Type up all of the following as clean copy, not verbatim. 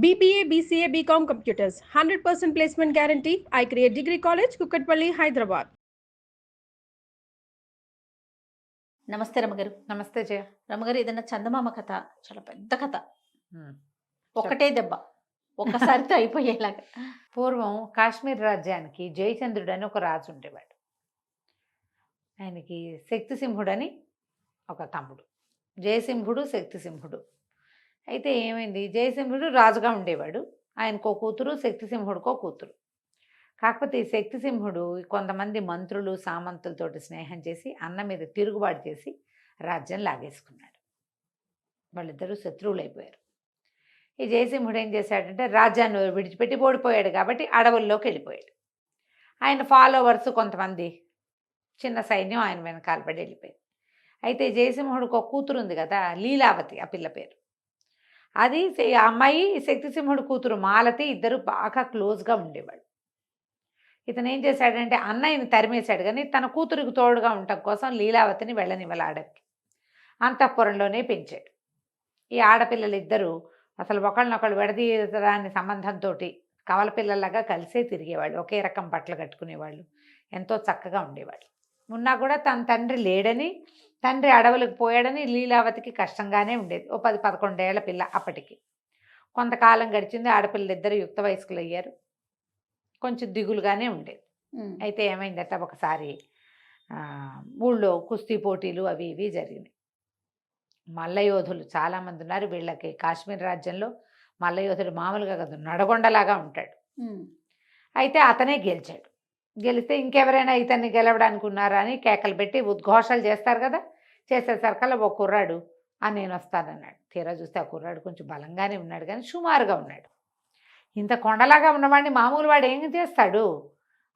BBA, BCA, BCom Computers, 100% placement guarantee. I create Degree College, Kukatpalli, Hyderabad. నమస్తే రమగారు. నమస్తే జయ. రమగారు, ఏదైనా చందమామ కథ, చాలా పెద్ద కథ, ఉమ్. ఒకటే దెబ్బ ఒక్కసారితో అయిపోయేలాగా. పూర్వం కాశ్మీర్ రాజ్యానికి జయచంద్రుడు అని ఒక రాజు ఉండేవాడు. ఆయనకి శక్తిసింహుడు అని ఒక తమ్ముడు. జయసింహుడు శక్తిసింహుడు. అయితే ఏమైంది, జయసింహుడు రాజుగా ఉండేవాడు, ఆయనకో కూతురు, శక్తిసింహుడికో కూతురు. కాకపోతే ఈ శక్తిసింహుడు కొంతమంది మంత్రులు సామంతులతోటి స్నేహం చేసి అన్న మీద తిరుగుబాటు చేసి రాజ్యం లాగేసుకున్నాడు. వాళ్ళిద్దరూ శత్రువులు అయిపోయారు. ఈ జయసింహుడు ఏం చేశాడంటే రాజ్యాన్ని విడిచిపెట్టి ఓడిపోయాడు కాబట్టి అడవుల్లోకి వెళ్ళిపోయాడు. ఆయన ఫాలోవర్స్ కొంతమంది చిన్న సైన్యం ఆయన వెనకాల పడి వెళ్ళిపోయింది. అయితే జయసింహుడికి ఒక కూతురు ఉంది కదా, లీలావతి, ఆ పిల్ల పేరు. అది ఆ అమ్మాయి శక్తిసింహుడి కూతురు మాలతి, ఇద్దరు బాగా క్లోజ్గా ఉండేవాడు. ఇతను ఏం చేశాడంటే అన్నయ్యని తరిమేశాడు, కానీ తన కూతురికి తోడుగా ఉండటం కోసం లీలావతిని వెళ్ళనివ్వాలి అడవికి. అంతఃపురంలోనే పెంచాడు. ఈ ఆడపిల్లలిద్దరూ అసలు ఒకళ్ళనొకళ్ళు విడదీయరాని సంబంధంతో కవల పిల్లలాగా కలిసే తిరిగేవాళ్ళు, ఒకే రకం బట్టలు కట్టుకునేవాళ్ళు, ఎంతో చక్కగా ఉండేవాళ్ళు. ఉన్నా కూడా తన తండ్రి లేడని, తండ్రి అడవులకు పోయాడని లీలావతికి కష్టంగానే ఉండేది. ఓ 10-11 ఏళ్ల పిల్ల అప్పటికి. కొంతకాలం గడిచింది, ఆడపిల్లలిద్దరూ యుక్త వయస్కులు అయ్యారు. కొంచెం దిగులుగానే ఉండేది. అయితే ఏమైందట, ఒకసారి ఊళ్ళో కుస్తీ పోటీలు అవి ఇవి జరిగినాయి. మల్లయోధులు చాలామంది ఉన్నారు వీళ్ళకి. కాశ్మీర్ రాజ్యంలో మల్లయోధుడు మామూలుగా కాదు, నడగొండలాగా ఉంటాడు. అయితే అతనే గెలిచాడు. గెలిస్తే ఇంకెవరైనా ఇతన్ని గెలవడానికి ఉన్నారా అని కేకలు పెట్టి ఉద్ఘోషాలు చేస్తారు కదా. చేసేసరికల్లా ఒక కుర్రాడు నేను వస్తానన్నాడు. తీరా చూస్తే ఆ కుర్రాడు కొంచెం బలంగానే ఉన్నాడు, కానీ సుమారుగా ఉన్నాడు. ఇంత కొండలాగా ఉన్నవాడిని మామూలు వాడు ఏం చేస్తాడు?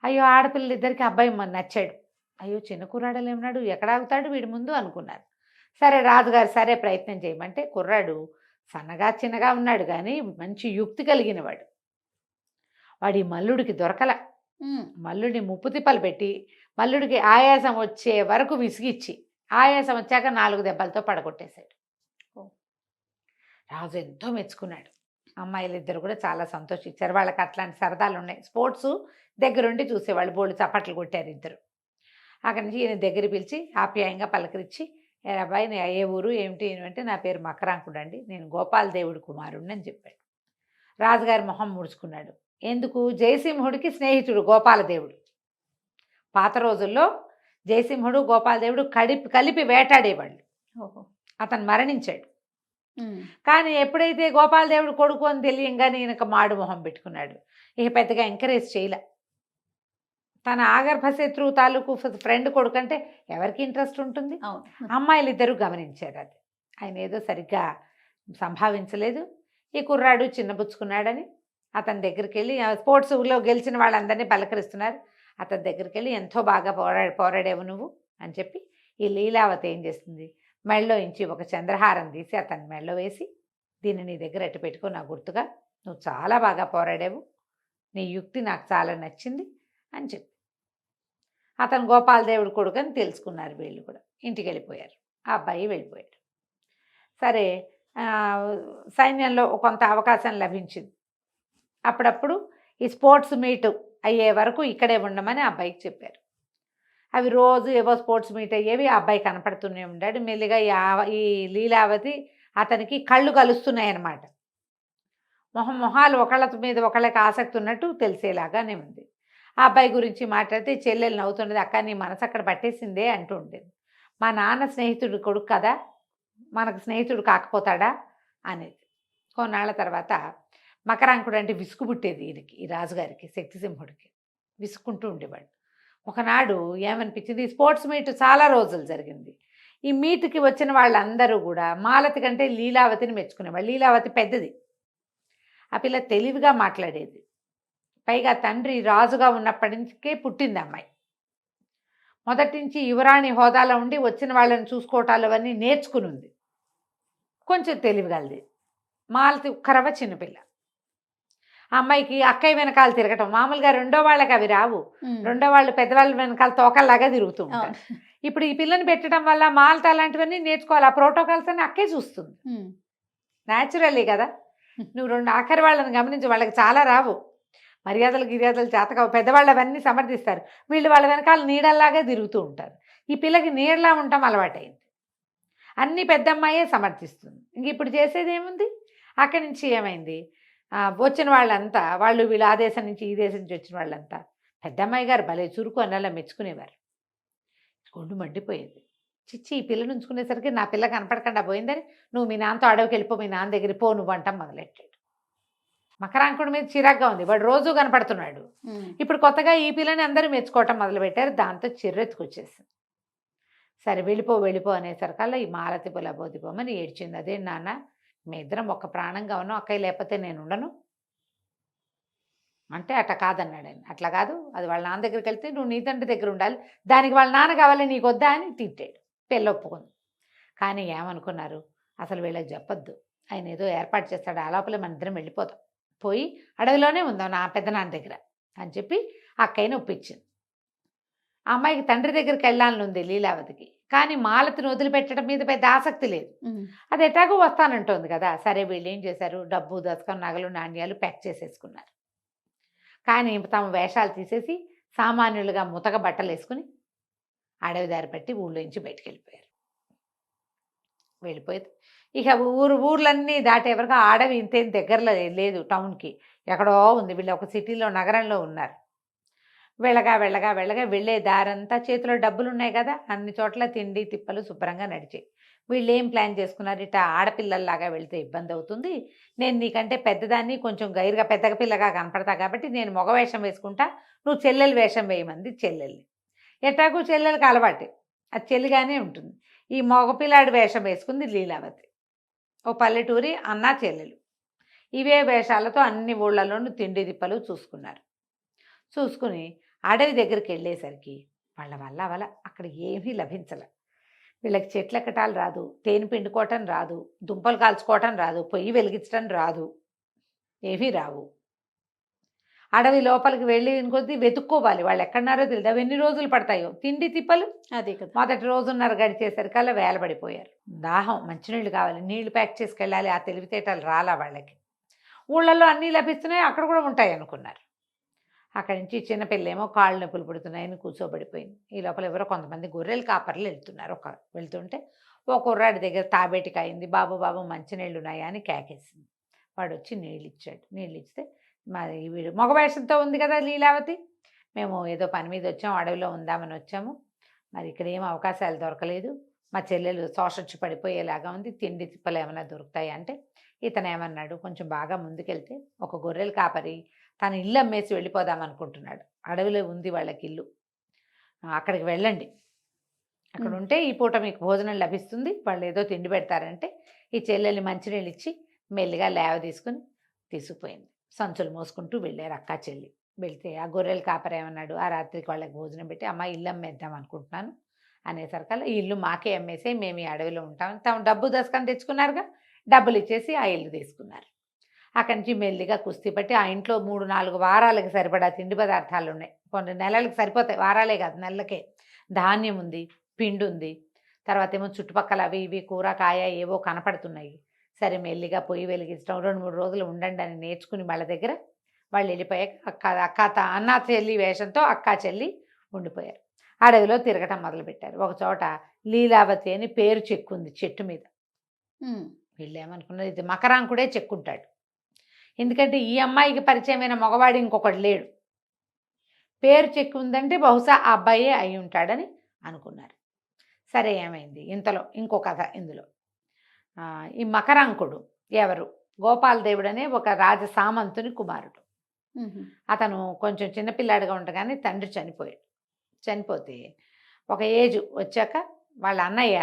అయ్యో, ఆడపిల్లలిద్దరికి అబ్బాయి నచ్చాడు. అయ్యో, చిన్న కుర్రాడలే ఉన్నాడు, ఎక్కడ ఆగుతాడు వీడి ముందు అనుకున్నారు. సరే, రాజుగారు సరే ప్రయత్నం చేయమంటే కుర్రాడు సన్నగా చిన్నగా ఉన్నాడు, కానీ మంచి యుక్తి కలిగిన వాడు. వాడి మల్లుడికి దొరకల. మల్లుడిని ముప్పుతిప్పలు పెట్టి మల్లుడికి ఆయాసం వచ్చే వరకు విసిగిచ్చి ఆయాసం వచ్చాక 4 దెబ్బలతో పడగొట్టేశాడు. రాజు ఎంతో మెచ్చుకున్నాడు. అమ్మాయిలు ఇద్దరు కూడా చాలా సంతోషించారు. వాళ్ళకి అట్లాంటి సరదాలు ఉన్నాయి. స్పోర్ట్స్ దగ్గరుండి చూసేవాళ్ళు. బోళ్ళు చప్పట్లు కొట్టారు ఇద్దరు. అక్కడి నుంచి ఈయన దగ్గర పిలిచి ఆప్యాయంగా పలకరించి, అబ్బాయి ఏ ఊరు ఏమిటి అంటే, నా పేరు మకరాంకుడు అండి, నేను గోపాల దేవుడి కుమారుడిని అని చెప్పాడు. రాజుగారి మొహం ముడుచుకున్నాడు. ఎందుకు? జయసింహుడికి స్నేహితుడు గోపాలదేవుడు. పాత రోజుల్లో జయసింహుడు గోపాలదేవుడు కలిపి వేటాడేవాళ్ళు. అతను మరణించాడు. కానీ ఎప్పుడైతే గోపాలదేవుడు కొడుకు అని తెలియంగానే ఈయనకు మాడు మొహం పెట్టుకున్నాడు. ఇక పెద్దగా ఎంకరేజ్ చేయలే. తన ఆగర్భ శత్రువు తాలూకు ఫ్రెండ్ కొడుకు అంటే ఎవరికి ఇంట్రెస్ట్ ఉంటుంది? అమ్మాయిలు ఇద్దరు గమనించారు అది. ఆయన ఏదో సరిగ్గా సంభావించలేదు. ఈ కుర్రాడు చిన్నబుచ్చుకున్నాడని అతని దగ్గరికి వెళ్ళి, స్పోర్ట్స్లో గెలిచిన వాళ్ళందరినీ పలకరిస్తున్నారు. అతని దగ్గరికి వెళ్ళి, ఎంతో బాగా పోరాడేవు నువ్వు అని చెప్పి ఈ లీలావతి ఏం చేస్తుంది, మెళ్ళో ఇంచి ఒక చంద్రహారం తీసి అతని మెళ్ళో వేసి, దీన్ని నీ దగ్గర ఎట్టు పెట్టుకో, నా గుర్తుగా, నువ్వు చాలా బాగా పోరాడావు, నీ యుక్తి నాకు చాలా నచ్చింది అని చెప్పి అతను గోపాలదేవుడు కొడుకు అని తెలుసుకున్నారు. వీళ్ళు కూడా ఇంటికి వెళ్ళిపోయారు. ఆ అబ్బాయి వెళ్ళిపోయాడు. సరే, సైన్యంలో కొంత అవకాశం లభించింది. అప్పుడప్పుడు ఈ స్పోర్ట్స్ మీట్ అయ్యే వరకు ఇక్కడే ఉండమని ఆ అబ్బాయికి చెప్పారు. అవి రోజు ఏవో స్పోర్ట్స్ మీట్ అయ్యేవి. ఆ అబ్బాయి కనపడుతూనే ఉన్నాడు. మెల్లిగా ఈ లీలావతి అతనికి కళ్ళు కలుస్తున్నాయన్నమాట. మొహాలు ఒకళ్ళ మీద ఒకళ్ళకి ఆసక్తి ఉన్నట్టు తెలిసేలాగానే ఉంది. ఆ అబ్బాయి గురించి మాట్లాడితే చెల్లెలు నవ్వుతుండేది. అక్క, నీ మనసు అక్కడ పట్టేసిందే అంటూ ఉండేది. మా నాన్న స్నేహితుడు కొడుకు కదా, మనకు స్నేహితుడు కాకపోతాడా అనేది. కొన్నాళ్ళ తర్వాత మకరాంకుడు అంటే విసుగు పుట్టేది ఈయనకి, ఈ రాజుగారికి, శక్తిసింహుడికి. విసుక్కుంటూ ఉండేవాడు. ఒకనాడు ఏమనిపించింది, స్పోర్ట్స్ మీట్ చాలా రోజులు జరిగింది. ఈ మీట్కి వచ్చిన వాళ్ళందరూ కూడా మాలతి కంటే లీలావతిని మెచ్చుకునేవాళ్ళు. లీలావతి పెద్దది, ఆ పిల్ల తెలివిగా మాట్లాడేది. పైగా తండ్రి రాజుగా ఉన్నప్పటి నుంచే పుట్టింది అమ్మాయి. మొదటి నుంచి యువరాణి హోదాలో ఉండి వచ్చిన వాళ్ళని చూసుకోవటాలు అవన్నీ నేర్చుకుని ఉంది. కొంచెం తెలివిగలది. మాలతి ఉక్కరవ చిన్నపిల్ల. ఆ అమ్మాయికి అక్కయ్య వెనకాల తిరగటం, మామూలుగా రెండో వాళ్ళకి అవి రావు. రెండో వాళ్ళు పెద్దవాళ్ళ వెనకాల తోకల్లాగా తిరుగుతూ ఉంటారు. ఇప్పుడు ఈ పిల్లని పెట్టడం వల్ల మాలత అలాంటివన్నీ నేర్చుకోవాలి. ఆ ప్రోటోకాల్స్ అని అక్కే చూస్తుంది. న్యాచురల్లీ కదా. నువ్వు 2 ఆఖరి వాళ్ళని గమనించి, వాళ్ళకి చాలా రావు మర్యాదలు గిర్యాదలు చేతకావు. పెద్దవాళ్ళు అవన్నీ సమర్థిస్తారు, వీళ్ళు వాళ్ళ వెనకాల నీడల్లాగా తిరుగుతూ ఉంటారు. ఈ పిల్లకి నీడలా ఉండటం అలవాటైంది, అన్నీ పెద్దమ్మాయే సమర్థిస్తుంది. ఇంక ఇప్పుడు చేసేది ఏముంది? అక్కడి నుంచి ఏమైంది, వచ్చిన వాళ్ళంతా వాళ్ళు వీళ్ళు ఆ దేశం నుంచి ఈ దేశం నుంచి వచ్చిన వాళ్ళంతా పెద్దమ్మాయి గారు భలే చురుకు అన్నలా మెచ్చుకునేవారు. ఒళ్ళు మండిపోయేది. చిచ్చి, ఈ పిల్లని ఉంచుకునేసరికి నా పిల్ల కనపడకుండా పోయిందని, నువ్వు మీ నాన్నతో అడవికి వెళ్ళిపో, మీ నాన్న దగ్గర పో నువ్వు అంటాం మొదలెట్టాడు. మకరాంకుడి మీద చిరాగ్గా ఉంది, వాడు రోజు కనపడుతున్నాడు. ఇప్పుడు కొత్తగా ఈ పిల్లని అందరూ మెచ్చుకోవటం మొదలుపెట్టారు. దాంతో చిర్రెత్తుకొచ్చేసింది. సరే వెళ్ళిపో అనేసరికల్లా ఈ మాలతి పొలబోతిపోమని ఏడ్చింది. అదే నాన్న, మీ ఇద్దరం ఒక్క ప్రాణంగా ఉన్నాం, అక్కయ్య లేకపోతే నేను ఉండను అంటే అట్లా కాదన్నాడు ఆయన. అట్లా కాదు, అది వాళ్ళ నాన్న దగ్గరికి వెళ్తే నువ్వు నీ తండ్రి దగ్గర ఉండాలి, దానికి వాళ్ళ నాన్న కావాలి, నీకు వద్దా అని తిట్టాడు. పెళ్ళి ఒప్పుకుంది. కానీ ఏమనుకున్నారు, అసలు వీళ్ళకి చెప్పొద్దు, ఆయన ఏదో ఏర్పాటు చేస్తాడు, ఆ లోపలే మన ఇద్దరం వెళ్ళిపోతాం, పోయి అడవిలోనే ఉందాం నా పెద్దనాన్న దగ్గర అని చెప్పి అక్కయ్యని ఒప్పించింది. ఆ అమ్మాయికి తండ్రి దగ్గరికి వెళ్ళాలని ఉంది లీలావతికి, కానీ మాలతిని వదిలిపెట్టడం మీద పెద్ద ఆసక్తి లేదు. అది ఎట్లాగో వస్తానంటోంది కదా. సరే వీళ్ళు ఏం చేశారు, డబ్బు దశకం నగలు నాణ్యాలు ప్యాక్ చేసేసుకున్నారు. కానీ తమ వేషాలు తీసేసి సామాన్యులుగా ముతక బట్టలు వేసుకుని అడవి దారి పట్టి ఊళ్ళోంచి బయటికి వెళ్ళిపోయేది. ఇక ఊర్లన్నీ దాటేవరకు అడవి ఇంతేం దగ్గరలో లేదు, టౌన్కి ఎక్కడో ఉంది. వీళ్ళు ఒక సిటీలో నగరంలో ఉన్నారు. వెళ్ళగా వెళ్ళే దారంతా చేతిలో డబ్బులు ఉన్నాయి కదా, అన్ని చోట్ల తిండి తిప్పలు శుభ్రంగా నడిచాయి. వీళ్ళు ఏం ప్లాన్ చేసుకున్నారు, ఇట్లా ఆడపిల్లల్లాగా వెళితే ఇబ్బంది అవుతుంది, నేను నీకంటే పెద్దదాన్ని, కొంచెం గైరుగా పెద్దగా పిల్లగా కనపడతా కాబట్టి నేను మగ వేషం వేసుకుంటా, నువ్వు చెల్లెలు వేషం వేయమంది చెల్లెల్ని. ఎట్లాగూ చెల్లెలకి అలవాటే, అది చెల్లిగానే ఉంటుంది. ఈ మగపిల్లాడి వేషం వేసుకుంది లీలావతి. ఓ పల్లెటూరి అన్నా చెల్లెలు ఇవే వేషాలతో అన్ని ఊళ్ళలోనూ తిండి తిప్పలు చూసుకుని అడవి దగ్గరికి వెళ్ళేసరికి వాళ్ళ వల్ల అక్కడ ఏమీ లభించలే. వీళ్ళకి చెట్లు ఎక్కటాలు రాదు, తేనె పిండుకోవటం రాదు, దుంపలు కాల్చుకోవటం రాదు, పొయ్యి వెలిగించడం రాదు, ఏమీ రావు. అడవి లోపలికి వెళ్ళి కొద్దీ వెతుక్కోవాలి, వాళ్ళు ఎక్కడున్నారో తెలియదు. అవి ఎన్ని రోజులు పడతాయో తిండి తిప్పలు. అదే కదా, మొదటి రోజున్నర గడిచేసరికల్లా వేలబడిపోయారు. దాహం, మంచినీళ్ళు కావాలి, నీళ్లు ప్యాక్ చేసుకెళ్ళాలి, ఆ తెలివితేటలు రాలా వాళ్ళకి. ఊళ్ళల్లో అన్నీ లభిస్తున్నాయి, అక్కడ కూడా ఉంటాయి అనుకున్నారు. అక్కడి నుంచి చిన్నపిల్లేమో కాళ్ళు నొప్పులు పుడుతున్నాయని కూర్చోబడిపోయింది. ఈ లోపల ఎవరో కొంతమంది గొర్రెలు కాపర్లు వెళ్తున్నారు. వెళ్తుంటే ఓ కుర్రాడి దగ్గర తాబేటికి అయింది. బాబు మంచినీళ్ళు ఉన్నాయా అని కేకేసింది. వాడు వచ్చి నీళ్ళు ఇచ్చాడు. నీళ్ళు ఇస్తే మరి వీడు మగవేషంతో ఉంది కదా లీలావతి, మేము ఏదో పని మీద వచ్చాము, అడవిలో ఉందామని వచ్చాము, మరి ఇక్కడ ఏం అవకాశాలు దొరకలేదు, మా చెల్లెలు శోషొచ్చి పడిపోయేలాగా ఉంది, తిండి తిప్పలు ఏమైనా దొరుకుతాయి అంటే ఇతను ఏమన్నాడు, కొంచెం బాగా ముందుకెళ్తే ఒక గొర్రెలు కాపరి తన ఇల్లు అమ్మేసి వెళ్ళిపోదాం అనుకుంటున్నాడు. అడవిలో ఉంది వాళ్ళకి ఇల్లు, అక్కడికి వెళ్ళండి, అక్కడ ఉంటే ఈ పూట మీకు భోజనం లభిస్తుంది, వాళ్ళు ఏదో తిండి పెడతారంటే ఈ చెల్లెల్ని మంచినీళ్ళు ఇచ్చి మెల్లిగా లేవ తీసుకుపోయింది. సంచులు మోసుకుంటూ వెళ్ళారు అక్కా చెల్లి. వెళ్తే ఆ గొర్రెలు కాపరి ఏమన్నాడు, ఆ రాత్రికి వాళ్ళకి భోజనం పెట్టి, అమ్మ ఇల్లు అమ్మేద్దాం అనుకుంటున్నాను అనేసరికల్లా, ఈ ఇల్లు మాకే అమ్మేసే, మేము ఈ అడవిలో ఉంటామని తాము డబ్బు దశకం తెచ్చుకున్నారుగా, డబ్బులు ఇచ్చేసి ఆ ఇల్లు తీసుకున్నారు. అక్కడి నుంచి మెల్లిగా కుస్తీ పట్టి ఆ ఇంట్లో 3-4 వారాలకు సరిపడా తిండి పదార్థాలు ఉన్నాయి. కొన్ని నెలలకు సరిపోతాయి, వారాలే కాదు నెలలకే. ధాన్యం ఉంది, పిండి ఉంది, తర్వాత ఏమో చుట్టుపక్కల అవి ఇవి కూర కాయ ఏవో కనపడుతున్నాయి. సరే మెల్లిగా పొయ్యి వెలిగించడం, 2-3 రోజులు ఉండండి అని నేర్చుకుని వాళ్ళ దగ్గర వాళ్ళు వెళ్ళిపోయాక అన్న చెల్లి వేషంతో అక్కా చెల్లి ఉండిపోయారు. అడవిలో తిరగటం మొదలుపెట్టారు. ఒక చోట లీలావతి అని పేరు చెక్కుంది చెట్టు మీద. వీళ్ళు ఏమనుకున్నారు, ఇది మకరాంకుడే చెక్కుంటాడు, ఎందుకంటే ఈ అమ్మాయికి పరిచయమైన మగవాడు ఇంకొకడు లేడు, పేరు చెక్కు ఉందంటే బహుశా ఆ అబ్బాయే అయి ఉంటాడని అనుకున్నారు. సరే ఏమైంది, ఇంతలో ఇంకో కథ ఇందులో. ఈ మకరాంకుడు ఎవరు, గోపాలదేవుడు అనే ఒక రాజ సామంతుని కుమారుడు. అతను కొంచెం చిన్నపిల్లాడిగా ఉండగానే తండ్రి చనిపోతే ఒక ఏజ్ వచ్చాక వాళ్ళ అన్నయ్య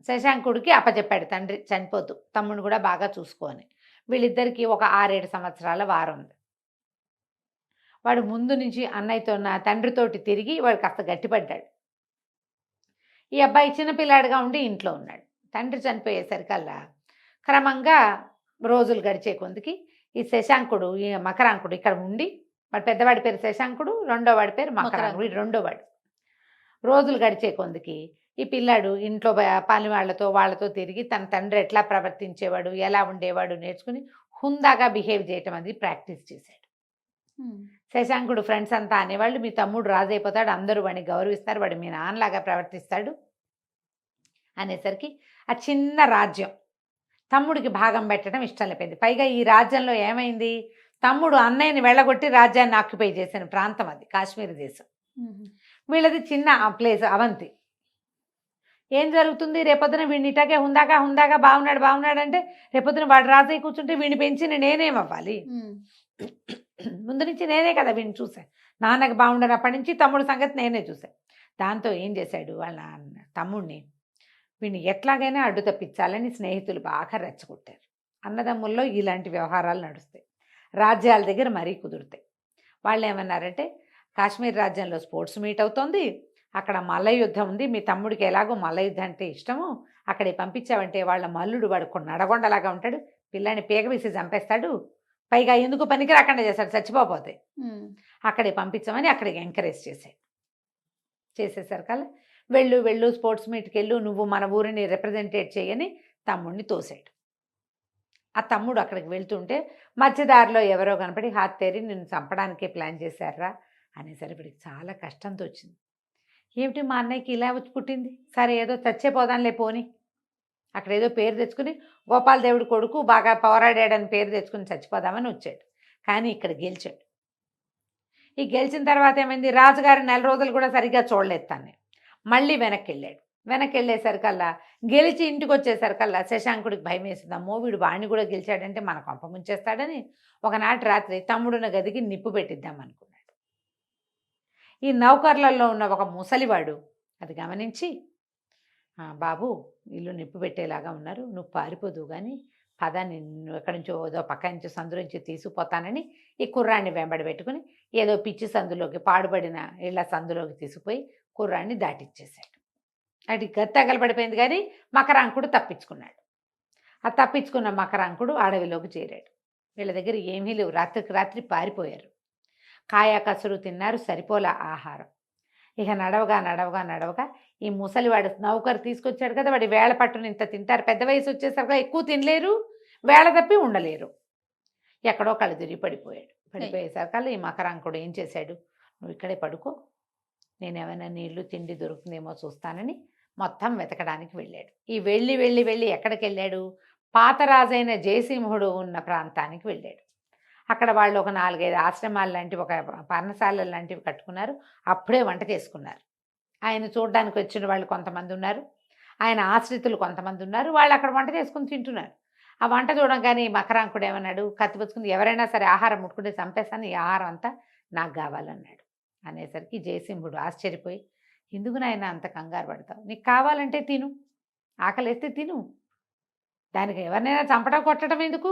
శశాంకుడికి అప్పచెప్పాడు, తండ్రి చనిపోతూ తమ్ముడు కూడా బాగా చూసుకోని. వీళ్ళిద్దరికీ ఒక 6-7 సంవత్సరాల వారం ఉంది. వాడు ముందు నుంచి అన్నయ్యతో తండ్రితోటి తిరిగి వాడు కాస్త గట్టిపడ్డాడు. ఈ అబ్బాయి చిన్నపిల్లాడిగా ఉండి ఇంట్లో ఉన్నాడు. తండ్రి చనిపోయేసరికల్లా క్రమంగా రోజులు గడిచే కొందికి ఈ శశాంకుడు, ఈ మకరాంకుడు ఇక్కడ ఉండి, వాడు పెద్దవాడి పేరు శశాంకుడు, రెండోవాడి పేరు మకరాంకుడు, రెండోవాడు. రోజులు గడిచే కొందికి ఈ పిల్లాడు ఇంట్లో పని వాళ్ళతో తిరిగి తన తండ్రి ఎట్లా ప్రవర్తించేవాడు, ఎలా ఉండేవాడు నేర్చుకుని హుందాగా బిహేవ్ చేయటం అది ప్రాక్టీస్ చేశాడు. శశాంకుడు ఫ్రెండ్స్ అంతా అనేవాళ్ళు, మీ తమ్ముడు రాజు అయిపోతాడు, అందరూ వాడిని గౌరవిస్తారు, వాడు మీ నాన్నలాగా ప్రవర్తిస్తాడు అనేసరికి ఆ చిన్న రాజ్యం తమ్ముడికి భాగం పెట్టడం ఇష్టం లేకపోయింది. పైగా ఈ రాజ్యంలో ఏమైంది, తమ్ముడు అన్నయ్యని వెళ్ళగొట్టి రాజ్యాన్ని ఆక్యుపై చేసిన ప్రాంతం అది కాశ్మీర్ దేశం. వీళ్ళది చిన్న ప్లేస్ అవంతి. ఏం జరుగుతుంది, రేపొద్దున వీడిని ఇటాకే హుందాగా బాగున్నాడు అంటే రేపొద్దున వాడు రాజయ్య కూర్చుంటే వీడిని పెంచిన నేనేమవ్వాలి? ముందు నుంచి నేనే కదా వీడిని చూశాను, నాన్నకి బాగుండనప్పటి నుంచి తమ్ముడు సంగతి నేనే చూశాను. దాంతో ఏం చేశాడు, వాళ్ళ తమ్ముడిని వీడిని ఎట్లాగైనా అడ్డు తప్పించాలని స్నేహితులు బాగా రెచ్చగొట్టారు. అన్నదమ్ముల్లో ఇలాంటి వ్యవహారాలు నడుస్తాయి, రాజ్యాల దగ్గర మరీ కుదురుతాయి. వాళ్ళు ఏమన్నారంటే, కాశ్మీర్ రాజ్యంలో స్పోర్ట్స్ మీట్ అవుతోంది, అక్కడ మల్ల యుద్ధం ఉంది, మీ తమ్ముడికి ఎలాగో మల్ల యుద్ధం అంటే ఇష్టము, అక్కడికి పంపించావంటే వాళ్ళ మల్లుడు వాడు కొన్ని నడగొండలాగా ఉంటాడు, పిల్లాన్ని పీక వేసి చంపేస్తాడు, పైగా ఎందుకు పనికి రాకుండా చేస్తాడు, చచ్చిపోతే అక్కడికి పంపించామని అక్కడికి ఎంకరేజ్ చేసేసరికల్లా వెళ్ళు స్పోర్ట్స్ మీట్కి వెళ్ళు, నువ్వు మన ఊరిని రిప్రజెంటేట్ చేయని తమ్ముడిని తోసాడు. ఆ తమ్ముడు అక్కడికి వెళ్తుంటే మధ్యదారిలో ఎవరో కనపడి హాత్తేరి నిన్ను చంపడానికే ప్లాన్ చేశారా అనేసరికి చాలా కష్టంతో వచ్చింది. ఏమిటి మా అన్నయ్యకి ఇలా వచ్చి పుట్టింది, సరే ఏదో చచ్చేపోదాంలే పోని, అక్కడ ఏదో పేరు తెచ్చుకుని గోపాల్ దేవుడి కొడుకు బాగా పోరాడాడని పేరు తెచ్చుకుని చచ్చిపోదామని వచ్చాడు. కానీ ఇక్కడ గెలిచాడు. ఈ గెలిచిన తర్వాత ఏమైంది, రాజుగారి 4 రోజులు కూడా సరిగ్గా చూడలేదు తాను. మళ్ళీ వెనక్కి వెళ్ళేసరికల్లా గెలిచి ఇంటికి వచ్చేసరికల్లా శశాంకుడికి భయం వేసింది, అమ్మో వీడు వాడిని కూడా గెలిచాడంటే మన కొంప ముంచేస్తాడని ఒకనాటి రాత్రి తమ్ముడున్న గదికి నిప్పు పెట్టిద్దాం అనుకున్నాడు. ఈ నౌకర్లలో ఉన్న ఒక ముసలివాడు అది గమనించి, బాబు ఇల్లు నిప్పు పెట్టేలాగా ఉన్నారు, నువ్వు పారిపోదు కానీ పద, నిన్ను ఎక్కడి నుంచో ఏదో పక్క నుంచి సందు నుంచి తీసుకుపోతానని ఈ కుర్రాన్ని వెంబడి పెట్టుకుని ఏదో పిచ్చి సందులోకి, పాడుబడిన ఇళ్ల సందులోకి తీసుకుపోయి కుర్రాన్ని దాటిచ్చేశాడు. అది తగలబడిపోయింది కానీ మకరాంకుడు తప్పించుకున్నాడు. ఆ తప్పించుకున్న మకరాంకుడు అడవిలోకి చేరాడు. వీళ్ళ దగ్గర ఏమీ లేవు, రాత్రికి రాత్రి పారిపోయారు. కాయ కసురు తిన్నారు, సరిపోలా ఆహారం. ఇక నడవగా ఈ ముసలివాడు నౌకరు తీసుకొచ్చాడు కదా, వాడి వేళ పట్టును ఇంత తింటారు, పెద్ద వయసు వచ్చేసరికి ఎక్కువ తినలేరు, వేళ తప్పి ఉండలేరు. ఎక్కడో కళ్ళు తిరిగి పడిపోయేసరికల్లా ఈ మకరాంకుడు ఏం చేశాడు, నువ్వు ఇక్కడే పడుకో, నేను ఏమైనా నీళ్లు తిండి దొరుకుతుందేమో చూస్తానని మొత్తం వెతకడానికి వెళ్ళాడు. ఈ వెళ్ళి ఎక్కడికి వెళ్ళాడు, పాతరాజైన జయసింహుడు ఉన్న ప్రాంతానికి వెళ్ళాడు. అక్కడ వాళ్ళు ఒక 4-5 ఆశ్రమాలు లాంటివి, ఒక పర్ణశాలలు లాంటివి కట్టుకున్నారు. అప్పుడే వంట చేసుకున్నారు. ఆయన చూడడానికి వచ్చిన వాళ్ళు కొంతమంది ఉన్నారు, ఆయన ఆశ్రితులు కొంతమంది ఉన్నారు. వాళ్ళు అక్కడ వంట చేసుకుని తింటున్నారు. ఆ వంట చూడగానే మకరాంకుడు ఏమన్నాడు, కత్తిపుచ్చుకుని ఎవరైనా సరే ఆహారం ముట్టుకుంటే చంపేస్తాను, ఈ ఆహారం అంతా నాకు కావాలన్నాడు. అనేసరికి జయసింహుడు ఆశ్చర్యపోయి, ఎందుకు నాయన అంత కంగారు పడతావు, నీకు కావాలంటే తిను, ఆకలిస్తే తిను, దానికి ఎవరినైనా చంపడం కొట్టడం ఎందుకు,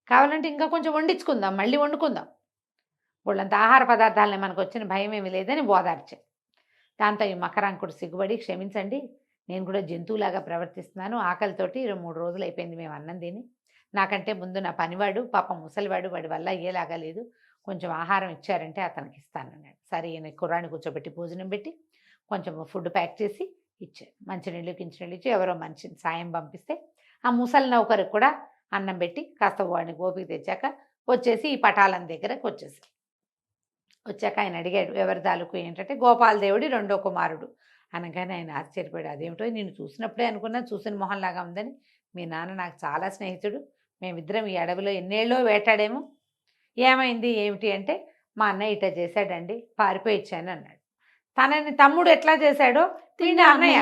కావాలంటే ఇంకా కొంచెం వండించుకుందాం, మళ్ళీ వండుకుందాం, వాళ్ళంత ఆహార పదార్థాలని మనకు వచ్చిన భయం ఏమీ లేదని ఓదార్చాడు. దాంతో ఈ మకరాంకుడు సిగ్గుపడి, క్షమించండి, నేను కూడా జంతువులాగా ప్రవర్తిస్తున్నాను, ఆకలితోటి 3 రోజులు అయిపోయింది మేము అన్నం తిని, నాకంటే ముందు నా పనివాడు పాపం ముసలివాడు, వాడి వల్ల అయ్యేలాగా లేదు, కొంచెం ఆహారం ఇచ్చారంటే అతనికి ఇస్తానన్నాడు. సరే ఈయన కుర్రాన్ని కూర్చోబెట్టి భోజనం పెట్టి కొంచెం ఫుడ్ ప్యాక్ చేసి ఇచ్చారు. మంచినీళ్ళు కించినీళ్ళు ఇచ్చి ఎవరో మంచి సాయం పంపిస్తే ఆ ముసలి నౌకరికి కూడా అన్నం పెట్టి కాస్త వాడిని గోపికి తెచ్చాక వచ్చేసి ఈ పటాలం దగ్గరకు వచ్చాక ఆయన అడిగాడు, ఎవరి తాలూకు ఏంటంటే గోపాల్ దేవుడి 2వ కుమారుడు అనగానే ఆయన ఆశ్చర్యపోయాడు. అదేమిటో నేను చూసినప్పుడే అనుకున్నా, చూసిన మొహంలాగా ఉందని, మీ నాన్న నాకు చాలా స్నేహితుడు, మేమిద్దరం ఈ అడవిలో ఎన్నేళ్ళో వేటాడేమో, ఏమైంది ఏమిటి అంటే మా అన్నయ్య ఇట్లా చేశాడండి, పారిపోయి ఇచ్చాను అన్నాడు. తనని తమ్ముడు ఎట్లా చేశాడో తిండి అన్నయ్య.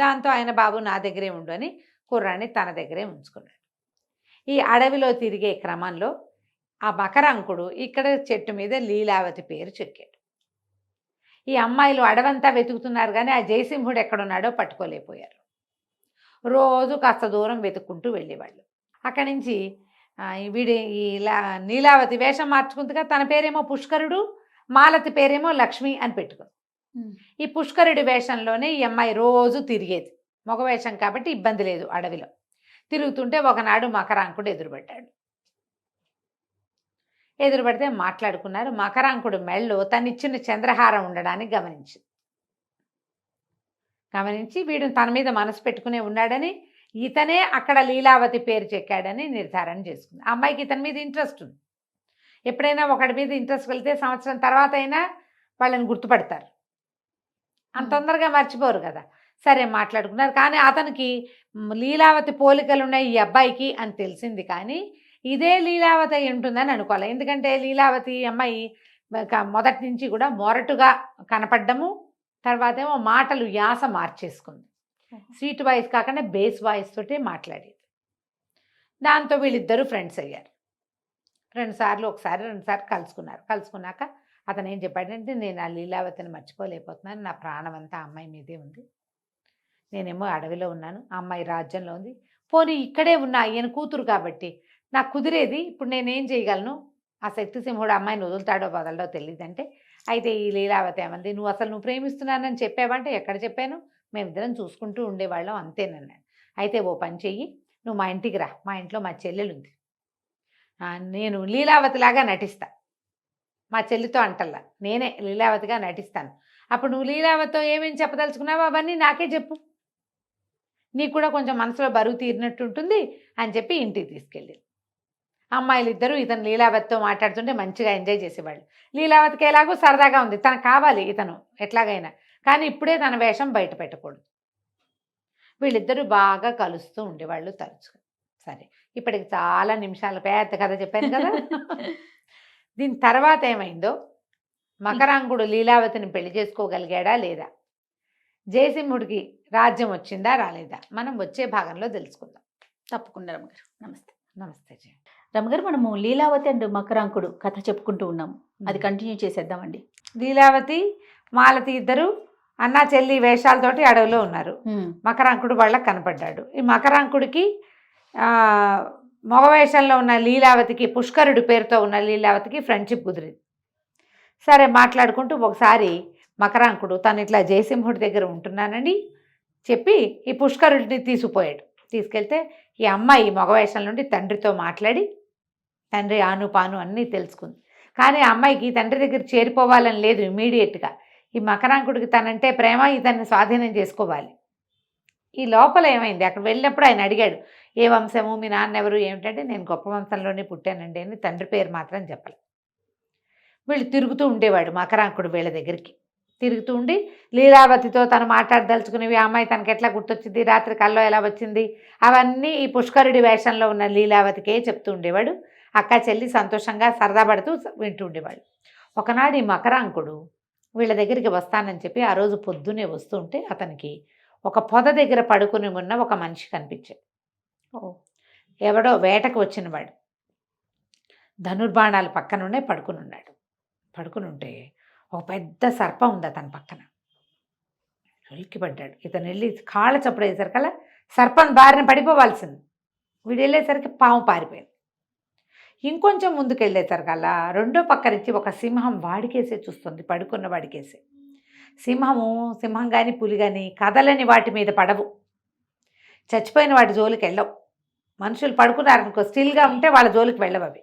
దాంతో ఆయన బాబు నా దగ్గరే ఉండు అని కుర్రాన్ని తన దగ్గరే ఉంచుకున్నాడు. ఈ అడవిలో తిరిగే క్రమంలో ఆ మకరాంకుడు ఇక్కడ చెట్టు మీద లీలావతి పేరు చెక్కాడు. ఈ అమ్మాయిలు అడవంతా వెతుకుతున్నారు కానీ ఆ జయసింహుడు ఎక్కడున్నాడో పట్టుకోలేకపోయారు. రోజు కాస్త దూరం వెతుక్కుంటూ వెళ్ళేవాళ్ళు. అక్కడి నుంచి వీడి ఈ నీలావతి వేషం మార్చుకుందిగా, తన పేరేమో పుష్కరుడు, మాలతి పేరేమో లక్ష్మి అని పెట్టుకుంది. ఈ పుష్కరుడి వేషంలోనే ఈ అమ్మాయి రోజు తిరిగేది, మగ వేషం కాబట్టి ఇబ్బంది లేదు. అడవిలో తిరుగుతుంటే ఒకనాడు మకరాంకుడు ఎదురుపడితే మాట్లాడుకున్నారు. మకరాంకుడు మెళ్ళో తనిచ్చిన చంద్రహారం ఉండడానికి గమనించింది. గమనించి వీడు తన మీద మనసు పెట్టుకునే ఉన్నాడని, ఇతనే అక్కడ లీలావతి పేరు చెక్కాడని నిర్ధారణ చేసుకుంది. ఆ అమ్మాయికి ఇతని మీద ఇంట్రెస్ట్ ఉంది. ఎప్పుడైనా ఒకటి మీద ఇంట్రెస్ట్ వెళ్తే సంవత్సరం తర్వాత అయినా వాళ్ళని గుర్తుపడతారు, అంత తొందరగా మర్చిపోరు కదా. సరే మాట్లాడుకున్నారు. కానీ అతనికి లీలావతి పోలికలు ఉన్నాయి ఈ అబ్బాయికి అని తెలిసింది. కానీ ఇదే లీలావతి అయి ఉంటుందని అనుకోవాలి. ఎందుకంటే లీలావతి అమ్మాయి మొదటి నుంచి కూడా మొరటుగా కనపడ్డము, తర్వాత ఏమో మాటలు యాస మార్చేసుకుంది. స్వీట్ వాయిస్ కాకుండా బేస్ వాయిస్ తోటే మాట్లాడేది. దాంతో వీళ్ళిద్దరూ ఫ్రెండ్స్ అయ్యారు. 2 సార్లు, ఒకసారి 2 సార్లు కలుసుకున్నారు. కలుసుకున్నాక అతను ఏం చెప్పాడంటే, నేను ఆ లీలావతిని మర్చిపోలేకపోతున్నాను, నా ప్రాణం అంతా అమ్మాయి మీదే ఉంది, నేనేమో అడవిలో ఉన్నాను, ఆ అమ్మాయి రాజ్యంలో ఉంది, పోనీ ఇక్కడే ఉన్న ఈయన కూతురు కాబట్టి నాకు కుదిరేది, ఇప్పుడు నేనేం చేయగలను, ఆ శక్తిసింహుడు అమ్మాయిని వదులుతాడో వదలడో తెలియదంటే, అయితే ఈ లీలావతి ఏమంది, నువ్వు ప్రేమిస్తున్నానని చెప్పావంటే, ఎక్కడ చెప్పాను, మేమిద్దరం చూసుకుంటూ ఉండేవాళ్ళం అంతేనన్నాడు. అయితే ఓ పని చెయ్యి, నువ్వు మా ఇంటికి రా, మా ఇంట్లో మా చెల్లెలు ఉంది, నేను లీలావతిలాగా నటిస్తా, మా చెల్లితో అంటల్లా నేనే లీలావతిగా నటిస్తాను, అప్పుడు నువ్వు లీలావతితో ఏమేమి చెప్పదలుచుకున్నావో అవన్నీ నాకే చెప్పు, నీకు కూడా కొంచెం మనసులో బరువు తీరినట్టు ఉంటుంది అని చెప్పి ఇంటికి తీసుకెళ్ళింది. అమ్మాయిలు ఇద్దరు ఇతను లీలావతితో మాట్లాడుతుంటే మంచిగా ఎంజాయ్ చేసేవాళ్ళు. లీలావతికి ఎలాగో సరదాగా ఉంది, తనకు కావాలి ఇతను ఎట్లాగైనా, కానీ ఇప్పుడే తన వేషం బయట పెట్టకూడదు. వీళ్ళిద్దరూ బాగా కలుస్తూ ఉండేవాళ్ళు తరచుగా. సరే, ఇప్పటికి చాలా నిమిషాలు పెద్ద కథ చెప్పాను కదా. దీని తర్వాత ఏమైందో, మకరాంకుడు లీలావతిని పెళ్లి చేసుకోగలిగాడా లేదా, జయసింహుడికి రాజ్యం వచ్చిందా రాలేదా, మనం వచ్చే భాగంలో తెలుసుకుందాం. తప్పకుండా రమగారు. నమస్తే. నమస్తే జయ. రమగారు, మనము లీలావతి అండ్ మకరాంకుడు కథ చెప్పుకుంటూ ఉన్నాము, అది కంటిన్యూ చేసేద్దామండి. లీలావతి మాలతి ఇద్దరు అన్నా చెల్లి వేషాలతోటి అడవిలో ఉన్నారు. మకరాంకుడు వాళ్ళకి కనపడ్డాడు. ఈ మకరాంకుడికి మగ వేషంలో ఉన్న లీలావతికి, పుష్కరుడి పేరుతో ఉన్న లీలావతికి ఫ్రెండ్షిప్ కుదిరింది. సరే మాట్లాడుకుంటూ ఒకసారి మకరాంకుడు తను ఇట్లా జయసింహుడి దగ్గర ఉంటున్నానని చెప్పి ఈ పుష్కరుడిని తీసుకుపోయాడు. తీసుకెళ్తే ఈ అమ్మాయి మగవేషం నుండి తండ్రితో మాట్లాడి తండ్రి ఆను పాను అన్నీ తెలుసుకుంది. కానీ ఆ అమ్మాయికి తండ్రి దగ్గర చేరిపోవాలని లేదు ఇమీడియట్గా. ఈ మకరాంకుడికి తనంటే ప్రేమ, ఇతన్ని స్వాధీనం చేసుకోవాలి. ఈ లోపల ఏమైంది, అక్కడ వెళ్ళినప్పుడు ఆయన అడిగాడు, ఏ వంశము, మీ నాన్న ఎవరు, ఏమిటంటే నేను గొప్ప వంశంలోనే పుట్టానండి అని తండ్రి పేరు మాత్రం చెప్పాలి. వీళ్ళు తిరుగుతూ ఉండేవాడు మకరాంకుడు వీళ్ళ దగ్గరికి. తిరుగుతూ ఉండి లీలావతితో తను మాట్లాడదలుచుకునేవి, ఆ అమ్మాయి తనకి ఎట్లా గుర్తొచ్చింది, రాత్రి కల్లో ఎలా వచ్చింది, అవన్నీ ఈ పుష్కరుడి వేషంలో ఉన్న లీలావతికే చెప్తూ ఉండేవాడు. అక్క చెల్లి సంతోషంగా సరదా పడుతూ వింటూ ఉండేవాడు. ఒకనాడు ఈ మకరాంకుడు వీళ్ళ దగ్గరికి వస్తానని చెప్పి ఆ రోజు పొద్దునే వస్తూ ఉంటే అతనికి ఒక పొద దగ్గర పడుకుని ఉన్న ఒక మనిషి కనిపించాడు. ఎవడో వేటకు వచ్చినవాడు, ధనుర్బాణాలు పక్కనుండే పడుకుని ఉన్నాడు. పడుకుని ఉంటే ఒక పెద్ద సర్పం ఉంది అతని పక్కన. ఉలిక్కిపడ్డాడు. ఇతను వెళ్ళి కాళ్ళ చప్పుడు వేసరికల్లా సర్పం బారిన పడిపోవాల్సింది. వీడు వెళ్ళేసరికి పాము పారిపోయింది. ఇంకొంచెం ముందుకు వెళ్ళేసరికల్లా రెండో పక్క నుంచి ఒక సింహం వాడికేసే చూస్తుంది, పడుకున్న వాడికేసే. సింహం కానీ పులి కానీ కదలని వాటి మీద పడవు, చచ్చిపోయిన వాటి జోలికి వెళ్ళవు. మనుషులు పడుకున్నారనుకో, స్టిల్గా ఉంటే వాళ్ళ జోలికి వెళ్ళవు అవి.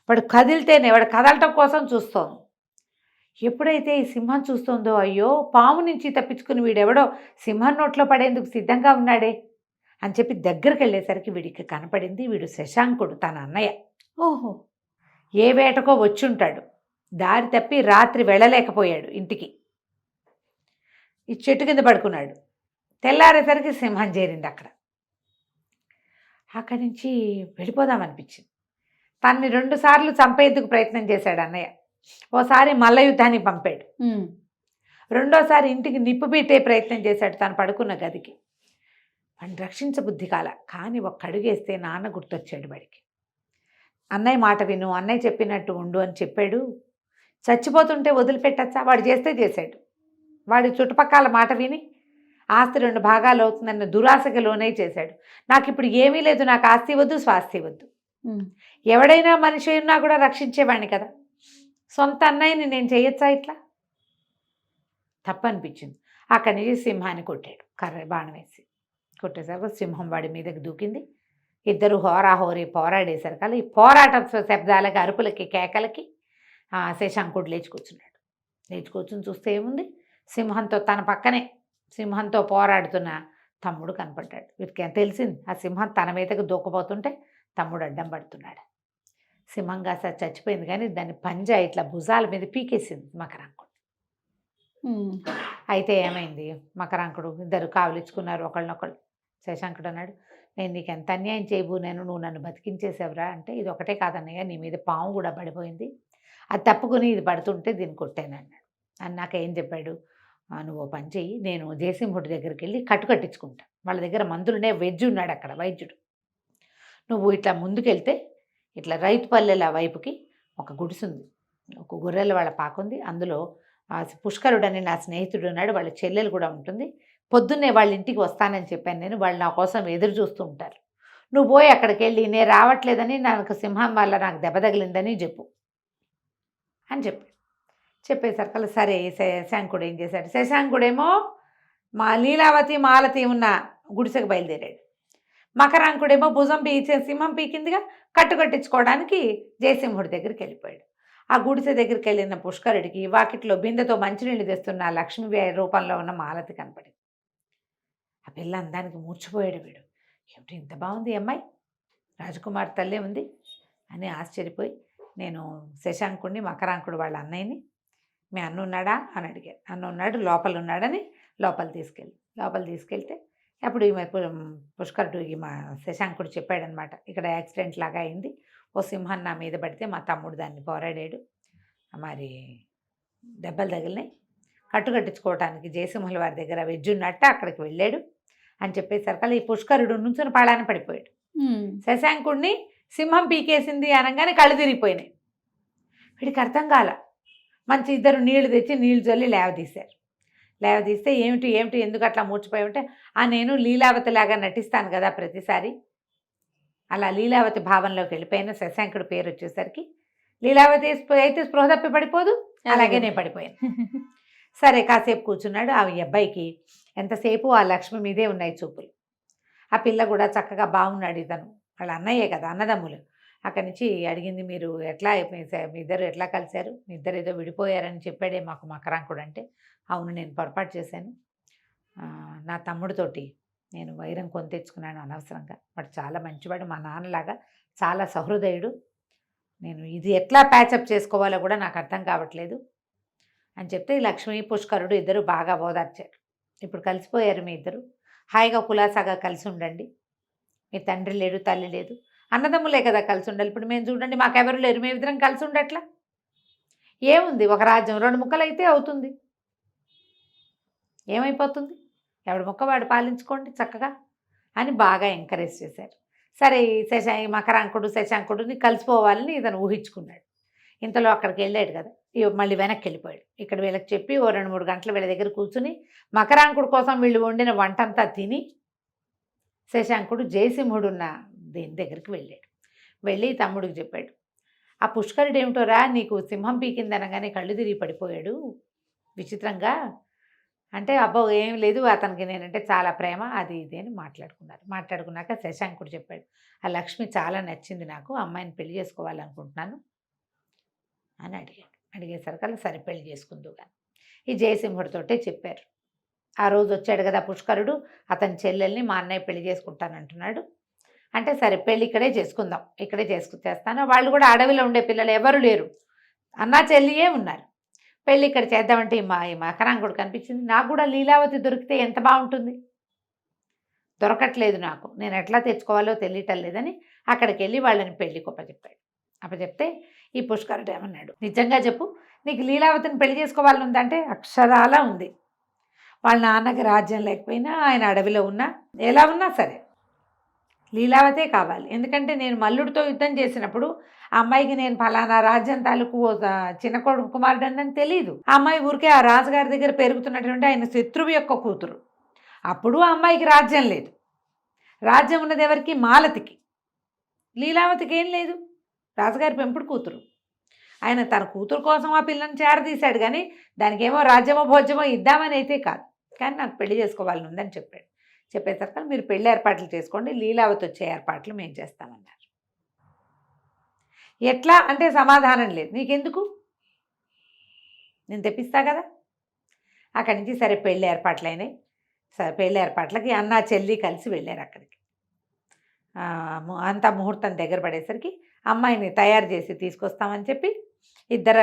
వాడు కదిలితేనే, వాడు కదలటం కోసం చూస్తోంది. ఎప్పుడైతే ఈ సింహం చూస్తుందో, అయ్యో పాము నుంచి తప్పించుకుని వీడెవడో సింహం నోట్లో పడేందుకు సిద్ధంగా ఉన్నాడే అని చెప్పి దగ్గరికి వెళ్ళేసరికి వీడికి కనపడింది, వీడు శశాంకుడు, తన అన్నయ్య. ఓహో, ఏ వేటకో వచ్చుంటాడు, దారి తప్పి రాత్రి వెళ్ళలేకపోయాడు ఇంటికి, ఈ చెట్టు కింద పడుకున్నాడు. తెల్లారేసరికి సింహం చేరింది అక్కడ. అక్కడి నుంచి వెళ్ళిపోదామనిపించింది. తనని 2 సార్లు చంపేందుకు ప్రయత్నం చేశాడు అన్నయ్య. ఓసారి మల్ల యుద్ధానికి పంపాడు, రెండోసారి ఇంటికి నిప్పు పెట్టే ప్రయత్నం చేశాడు తను పడుకున్న గదికి. వాడిని రక్షించబుద్ధి కాల. కానీ ఒక్క అడుగేస్తే నాన్న గుర్తొచ్చాడు వాడికి. అన్నయ్య మాట విను, అన్నయ్య చెప్పినట్టు ఉండు అని చెప్పాడు. చచ్చిపోతుంటే వదిలిపెట్టచ్చా, వాడు చేస్తే చేశాడు. వాడి చుట్టుపక్కల మాట విని ఆస్తి 2 భాగాలు అవుతుందన్న దురాశకి లోనే చేశాడు. నాకు ఇప్పుడు ఏమీ లేదు, నాకు ఆస్తి వద్దు, స్వాస్తి వద్దు. ఎవడైనా మనిషి ఉన్నా కూడా రక్షించేవాడిని కదా, సొంత అన్నయ్యని నేను చేయొచ్చా ఇట్లా? తప్పనిపించింది. అక్కడి నుంచి సింహాన్ని కొట్టాడు, కర్ర బాణం వేసి. కొట్టేసరికి సింహం వాడి మీదకి దూకింది. ఇద్దరు హోరాహోరీ పోరాడేశారు కదా. ఈ పోరాట శబ్దాలకి, అరుపులకి, కేకలకి శశాంకుడు లేచి కూర్చున్నాడు. లేచి కూర్చుని చూస్తే ఏముంది, సింహంతో తన పక్కనే సింహంతో పోరాడుతున్న తమ్ముడు కనపడ్డాడు. వీటికి తెలిసింది ఆ సింహం తన మీదకి దూకపోతుంటే తమ్ముడు అడ్డం పడుతున్నాడు. సింహం కాస్త చచ్చిపోయింది, కానీ దాన్ని పంజా ఇట్లా భుజాల మీద పీకేసింది మకరాంకుడు. అయితే ఏమైంది, మకరాంకుడు ఇద్దరు కావలించుకున్నారు ఒకళ్ళనొకళ్ళు. శశాంకుడు అన్నాడు, నేను నీకు ఎంత అన్యాయం చేయబోనాను, నువ్వు నన్ను బతికించేసావురా అంటే, ఇది ఒకటే కాదన్నయ్య, నీ మీద పాము కూడా పడిపోయింది, అది తప్పుకుని ఇది పడుతుంటే దీన్ని కొట్టాను అన్నాడు. అన్నాక ఏం చెప్పాడు, నువ్వు పని చెయ్యి, నేను జయసింహుడి దగ్గరికి వెళ్ళి కట్టించుకుంటా, వాళ్ళ దగ్గర మందులునే వెజ్జు ఉన్నాడు అక్కడ వైద్యుడు. నువ్వు ఇట్లా ముందుకెళ్తే ఇట్లా రైతుపల్లెల వైపుకి ఒక గుడిసుంది, ఒక గొర్రెల వాళ్ళ పాకుంది, అందులో పుష్కరుడని నా స్నేహితుడు ఉన్నాడు, వాళ్ళ చెల్లెలు కూడా ఉంటుంది, పొద్దున్నే వాళ్ళ ఇంటికి వస్తానని చెప్పాను నేను, వాళ్ళు నా కోసం ఎదురు చూస్తూ ఉంటారు, నువ్వు పోయి అక్కడికి వెళ్ళి నేను రావట్లేదని, నాకు సింహం వల్ల నాకు దెబ్బ తగిలిందని చెప్పు అని చెప్పాడు. చెప్పేసరికల్లా సరే శశాంకుడు ఏం చేశాడు, శశాంకుడేమో మా లీలావతి మాలతి ఉన్న గుడిసెకు బయలుదేరాడు. మకరాంకుడేమో భుజం పీచే సింహం పీకిందిగా కట్టించుకోవడానికి జయసింహుడి దగ్గరికి వెళ్ళిపోయాడు. ఆ గుడిసె దగ్గరికి వెళ్ళిన పుష్కరుడికి వాకిట్లో బిందెతో మంచినీళ్ళు తెస్తున్న లక్ష్మీ రూపంలో ఉన్న మాలతి కనపడింది. ఆ పిల్ల అందానికి మూర్చిపోయాడు వీడు, ఏమిటి ఇంత బాగుంది అమ్మాయి, రాజకుమార్ తల్లే ఉంది అని ఆశ్చర్యపోయి, నేను శశాంకుడిని మకరాంకుడు వాళ్ళ అన్నయ్యని, మీ అన్న ఉన్నాడా అని అడిగాడు. అన్న ఉన్నాడు, లోపల ఉన్నాడని లోపల తీసుకెళ్తే అప్పుడు ఈమె పుష్కరుడు మా శశాంకుడు చెప్పాడనమాట, ఇక్కడ యాక్సిడెంట్ లాగా అయింది, ఓ సింహం నా మీద పడితే మా తమ్ముడు దాన్ని పోరాడాడు, మరి దెబ్బలు తగిలినాయి, కట్టించుకోవటానికి జయసింహుల వారి దగ్గర వెజ్జున్నట్ట అక్కడికి వెళ్ళాడు అని చెప్పేసరికల్లా ఈ పుష్కరుడు నుంచుని పాడాన పడిపోయాడు. శశాంకుడిని సింహం పీకేసింది అనగానే కళ్ళు తిరిగిపోయినాయి. వీడికి అర్థం కాల. మంచి ఇద్దరు నీళ్లు తెచ్చి నీళ్లు చల్లి లేవదీస్తే ఏమిటి ఎందుకు అట్లా మూర్చిపోయి ఉంటే, నేను లీలావతి లాగా నటిస్తాను కదా ప్రతిసారి, అలా లీలావతి భావంలోకి వెళ్ళిపోయిన శశాంకుడి పేరు వచ్చేసరికి లీలావతి అయితే స్పృహ తప్పి పడిపోదు, అలాగే నేను పడిపోయాను. సరే కాసేపు కూర్చున్నాడు. ఆ అబ్బాయికి ఎంతసేపు ఆ లక్ష్మి మీదే ఉన్నాయి చూపులు. ఆ పిల్ల కూడా చక్కగా బాగున్నాడు, ఇతను వాళ్ళ అన్నయ్యే కదా, అన్నదమ్ములు. అక్కడి నుంచి అడిగింది, మీరు ఎట్లా మీ ఇద్దరు ఎట్లా కలిశారు, మీ ఇద్దరు ఏదో విడిపోయారని చెప్పాడే మాకు మకరాంకుడు అంటే, అవును నేను పొరపాటు చేశాను, నా తమ్ముడితోటి నేను వైరం కొని తెచ్చుకున్నాను అనవసరంగా, వాడు చాలా మంచివాడు, మా నాన్నలాగా చాలా సహృదయుడు, నేను ఇది ఎట్లా ప్యాచప్ చేసుకోవాలో కూడా నాకు అర్థం కావట్లేదు అని చెప్తే, లక్ష్మి పుష్కరుడు ఇద్దరు బాగా ఓదార్చారు. ఇప్పుడు కలిసిపోయారు మీ ఇద్దరు, హాయిగా కులాసాగా కలిసి ఉండండి, మీ తండ్రి లేడు తల్లి లేదు, అన్నదమ్ములే కదా కలిసి ఉండాలి. ఇప్పుడు మేము చూడండి మాకెవరు లేరు, మేము ఇద్దరం కలిసి ఉండట్లా, ఏముంది ఒక రాజ్యం 2 ముక్కలు అయితే అవుతుంది, ఏమైపోతుంది, ఎవడి ముక్క వాడు పాలించుకోండి చక్కగా అని బాగా ఎంకరేజ్ చేశారు. సరే ఈ మకరాంకుడు శశాంకుడిని కలిసిపోవాలని ఇతను ఊహించుకున్నాడు. ఇంతలో అక్కడికి వెళ్ళాడు కదా, మళ్ళీ వెనక్కి వెళ్ళిపోయాడు. ఇక్కడ వీళ్ళకి చెప్పి ఓ 2-3 గంటలు వీళ్ళ దగ్గర కూర్చుని మకరాంకుడు కోసం వీళ్ళు వండిన వంటంతా తిని శశాంకుడు జయసింహుడున్న దీని దగ్గరికి వెళ్ళి తమ్ముడికి చెప్పాడు, ఆ పుష్కరుడు ఏమిటోరా నీకు సింహం పీకిందనగానే కళ్ళు తిరిగి పడిపోయాడు విచిత్రంగా అంటే, అబ్బో ఏం లేదు, అతనికి నేనంటే చాలా ప్రేమ అది ఇది అని మాట్లాడుకున్నాక శశాంకుడు చెప్పాడు, ఆ లక్ష్మి చాలా నచ్చింది నాకు, అమ్మాయిని పెళ్లి చేసుకోవాలనుకుంటున్నాను అని అడిగేసరికల్లా సరే పెళ్లి చేసుకుందు కానీ ఈ జయసింహుడితోటే చెప్పారు. ఆ రోజు వచ్చాడు కదా పుష్కరుడు, అతని చెల్లెల్ని మా అన్నయ్య పెళ్లి చేసుకుంటానంటున్నాడు అంటే, సరే పెళ్ళి ఇక్కడే చేసుకుందాం, ఇక్కడే చేస్తాను, వాళ్ళు కూడా అడవిలో ఉండే పిల్లలు ఎవరు లేరు, అన్నా చెల్లియే ఉన్నారు, పెళ్ళి ఇక్కడ చేద్దామంటే ఈ మకరాంకుడు కనిపించింది, నాకు కూడా లీలావతి దొరికితే ఎంత బాగుంటుంది, దొరకట్లేదు నాకు, నేను ఎట్లా తెచ్చుకోవాలో తెలియటం లేదని అక్కడికి వెళ్ళి వాళ్ళని పెళ్లి అప్పచెప్తే ఈ పుష్కరుడు ఏమన్నాడు, నిజంగా చెప్పు నీకు లీలావతిని పెళ్లి చేసుకోవాలని ఉందంటే, అక్షరాలా ఉంది, వాళ్ళ నాన్నకి రాజ్యం లేకపోయినా ఆయన అడవిలో ఉన్నా ఎలా ఉన్నా సరే లీలావతే కావాలి, ఎందుకంటే నేను మల్లుడితో యుద్ధం చేసినప్పుడు ఆ అమ్మాయికి నేను ఫలానా రాజ్యం తాలూకు చిన్న కొడుకు కుమారుడు అని తెలియదు, ఆ అమ్మాయి ఊరికే ఆ రాజుగారి దగ్గర పెరుగుతున్నటువంటి ఆయన శత్రువు యొక్క కూతురు, అప్పుడు ఆ అమ్మాయికి రాజ్యం లేదు, రాజ్యం ఉన్నది ఎవరికి, మాలతికి, లీలావతికి ఏం లేదు, రాజుగారి పెంపుడు కూతురు, ఆయన తన కూతురు కోసం ఆ పిల్లని చేరదీశాడు, కానీ దానికి ఏమో రాజ్యమో భోజ్యమో ఇద్దామని అయితే కాదు, కానీ నాకు పెళ్లి చేసుకోవాలని ఉందని చెప్పేసరికి మీరు పెళ్లి ఏర్పాట్లు చేసుకోండి, లీలావతి వచ్చే ఏర్పాట్లు మేము చేస్తామన్నారు. ఎట్లా అంటే సమాధానం లేదు, నీకెందుకు నేను తెప్పిస్తా కదా అక్కడి నుంచి సరే పెళ్ళి ఏర్పాట్లయినాయి. సరే పెళ్ళి ఏర్పాట్లకి అన్న చెల్లి కలిసి వెళ్ళారు అక్కడికి. అంతా ముహూర్తం దగ్గర పడేసరికి అమ్మాయిని తయారు చేసి తీసుకొస్తామని చెప్పి ఇద్దరు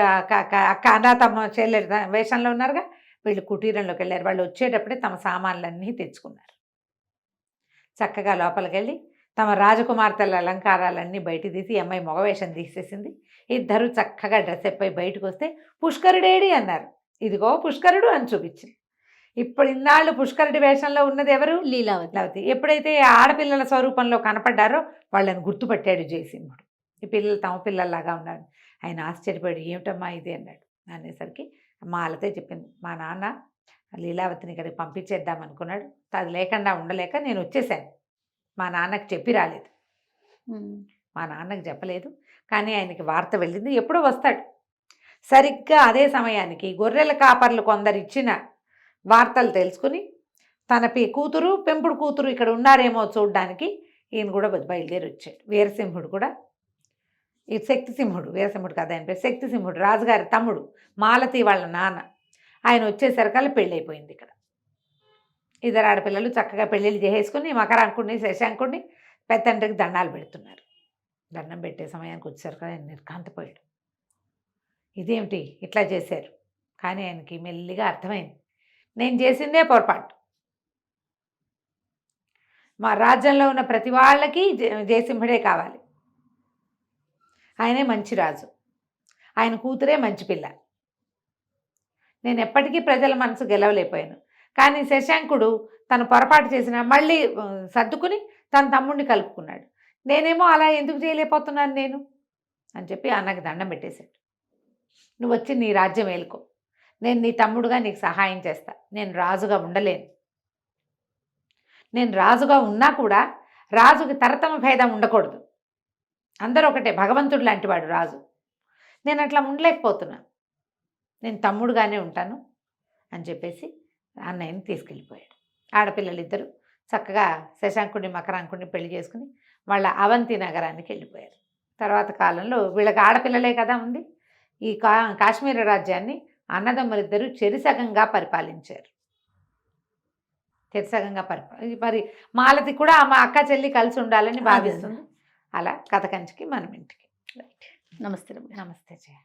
అక్క అన్న తమ చెల్లె వేషంలో ఉన్నారుగా, వీళ్ళు కుటీరంలోకి వెళ్ళారు. వాళ్ళు వచ్చేటప్పుడే తమ సామాన్లన్నీ తెచ్చుకున్నారు. చక్కగా లోపలికి వెళ్ళి తమ రాజకుమార్తెల అలంకారాలన్నీ బయట తీసి అమ్మాయి మగవేషం తీసేసింది. ఇద్దరు చక్కగా డ్రెస్ అయిపోయి బయటకు వస్తే పుష్కరుడేడి అన్నారు. ఇదిగో పుష్కరుడు అని చూపించింది. ఇప్పుడు ఇన్నాళ్ళు పుష్కరుడి వేషంలో ఉన్నది ఎవరు? లీలావతి. ఎప్పుడైతే ఆడపిల్లల స్వరూపంలో కనపడ్డారో వాళ్ళని గుర్తుపట్టాడు జయసింహుడు. ఈ పిల్లలు తమ పిల్లల్లాగా ఉన్నాడు. ఆయన ఆశ్చర్యపోయాడు, ఏమిటమ్మా ఇది అన్నాడు. అనేసరికి మాలతే చెప్పింది, మా నాన్న లీలావతిని ఇక్కడికి పంపించేద్దాం అనుకున్నాడు, అది లేకుండా ఉండలేక నేను వచ్చేసాను. మా నాన్నకి చెప్పి రాలేదు, మా నాన్నకి చెప్పలేదు, కానీ ఆయనకి వార్త వెళ్ళింది, ఎప్పుడో వస్తాడు. సరిగ్గా అదే సమయానికి గొర్రెల కాపర్లు కొందరు ఇచ్చిన వార్తలు తెలుసుకుని తన కూతురు పెంపుడు కూతురు ఇక్కడ ఉన్నారేమో చూడడానికి ఈయన కూడా బయలుదేరి వచ్చాడు. వీరసింహుడు కూడా, ఈ శక్తిసింహుడు, వీరసింహుడు కదా ఆయన పేరు, శక్తిసింహుడు రాజుగారి తమ్ముడు, మాలతి వాళ్ళ నాన్న. ఆయన వచ్చేసరికల్లా పెళ్ళైపోయింది. ఇక్కడ ఇద్దరు ఆడపిల్లలు చక్కగా పెళ్ళిళ్ళు చేసేసుకుని మకరాంకుడిని శశాంకుడిని పెద్దండ్రికి దండాలు పెడుతున్నారు. దండం పెట్టే సమయానికి వచ్చేసరికి ఆయన నిర్ఘాంతపోయాడు. ఇదేమిటి ఇట్లా చేశారు? కానీ ఆయనకి మెల్లిగా అర్థమైంది, నేను చేసిందే పొరపాటు. మా రాజ్యంలో ఉన్న ప్రతి వాళ్ళకి జయసింహుడే కావాలి. ఆయనే మంచి రాజు, ఆయన కూతురే మంచి పిల్ల. నేను ఎప్పటికీ ప్రజల మనసు గెలవలేకపోయాను. కానీ శశాంకుడు తను పొరపాటు చేసిన మళ్ళీ సర్దుకుని తన తమ్ముడిని కలుపుకున్నాడు. నేనేమో అలా ఎందుకు చేయలేకపోతున్నాను నేను అని చెప్పి అన్నకి దండం పెట్టేశాడు. నువ్వు వచ్చి నీ రాజ్యం ఏలుకో, నేను నీ తమ్ముడుగా నీకు సహాయం చేస్తా. నేను రాజుగా ఉండలేను. నేను రాజుగా ఉన్నా కూడా రాజుకి తరతమ భేదం ఉండకూడదు. అందరూ ఒకటే, భగవంతుడు లాంటివాడు రాజు. నేను అట్లా ఉండలేకపోతున్నా, నేను తమ్ముడుగానే ఉంటాను అని చెప్పేసి అన్నయ్యని తీసుకెళ్ళిపోయాడు. ఆడపిల్లలిద్దరూ చక్కగా శశాంకుడిని మకరాంకుడిని పెళ్లి చేసుకుని వాళ్ళ అవంతి నగరానికి వెళ్ళిపోయారు. తర్వాత కాలంలో వీళ్ళకి ఆడపిల్లలే కదా ఉంది. ఈ కాశ్మీర రాజ్యాన్ని అన్నదమ్ములిద్దరూ చెరిసగంగా పరిపాలించారు. చెరిసగంగా మరి మాలతి కూడా మా అక్క చెల్లి కలిసి ఉండాలని భావిస్తుంది. అలా కథ కంచికి మనం ఇంటికి. నమస్తే. నమస్తే జయ.